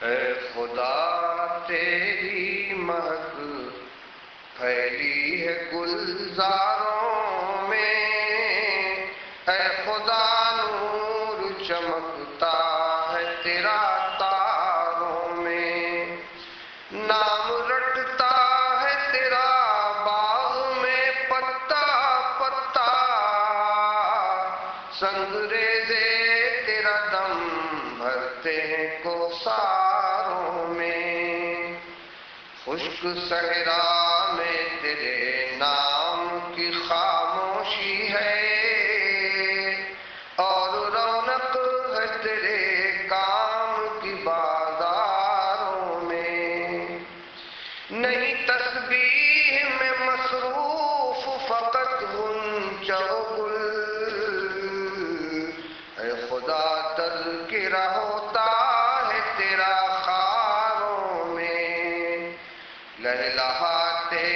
اے خدا تیری مہک پھیلی ہے گلزاروں میں، اے خدا نور چمکتا ہے تیرا تاروں میں، نام رٹتا ہے تیرا باغ میں پتا پتا، سنگریزے تیرا دم بھرتے ہیں کوثاروں میں، خشک صحرا میں تیرے نام کی خاموشی ہے، اور رونق ہے تیرے کام کی بازاروں میں، نہیں تسبیح میں مصروف فقط غنچہ و گل، اے خدا تذکرہ ہوتا ہے تیرا خاروں میں، لہلہاتے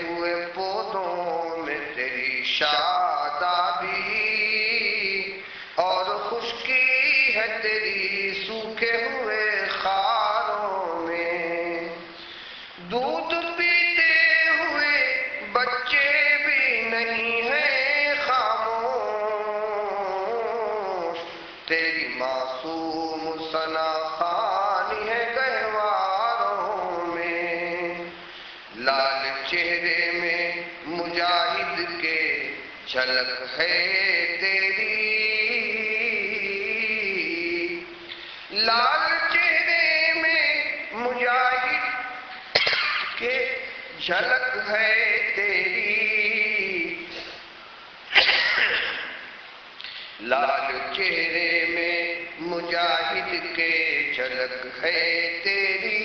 ہوئے پودوں میں تیری شادابی، اور خشکی ہے تیری سوکھے ہوئے خاروں میں، دودھ پیتے ہوئے بچے بھی نہیں ہیں خاموش، تیری معصوم ثنا خوانی ہے گہواروں میں، لال چہرے میں مجاہد کے جھلک ہے تیری، لال چہرے میں مجاہد کے جھلک ہے تیری، لال چہرے میں مجاہد کے جھلک ہے تیری،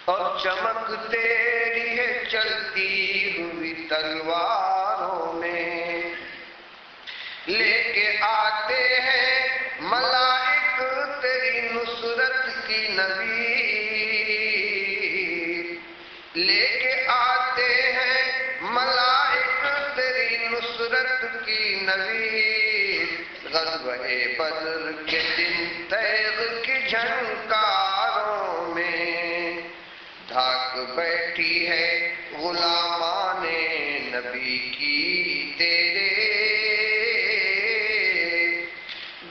اور چمک تیری ہے چلتی ہوئی تلواروں میں، لے کے آتے ہیں ملائک تیری نصرت کی نوید، لے کے آتے ہیں ملائک تیری نصرت کی نوید، غزوہ بدر کے دن تیغ کی جھنکاروں میں، دھاک بیٹھی ہے غلامان نبی کی تیرے،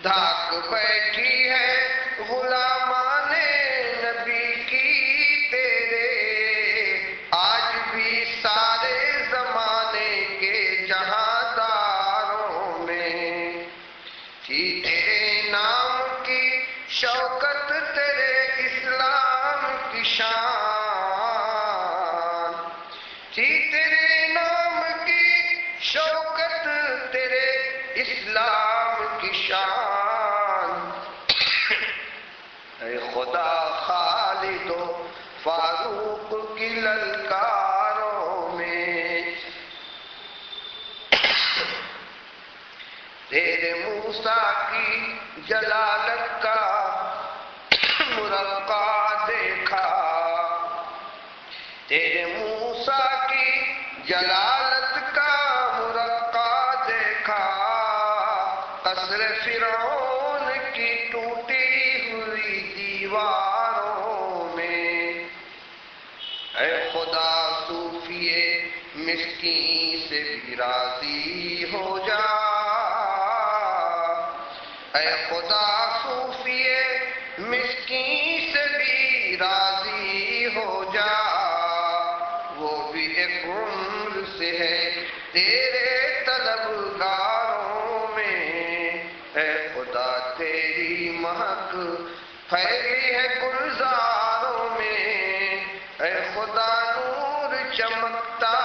دھاک بیٹھی ہے غلامان نبی کی تیرے، آج بھی سارے زمانے کے جہانداروں میں، تھی تیرے نام کی شوکت تیرے اسلام کی شان، تھی تیرے نام کی شوکت تیرے اسلام کی شان، اے خدا خالد و فاروق کی للکاروں میں، تیرے موسیٰ کی جلالت کا مرقع دیکھا، تیرے موسیٰ کی جلالت کا مرقع دیکھا، قصر فرعون کی ٹوٹی ہوئی دیواروں میں، اے خدا صوفی مسکین سے بھی راضی ہو جا، اے خدا صوفی مسکین سے بھی راضی ہو جا، وہ بھی ایک عمر سے ہے تیرے طلبگاروں میں، اے خدا تیری مہک پھیلی ہے گلزاروں میں، اے خدا نور چمکتا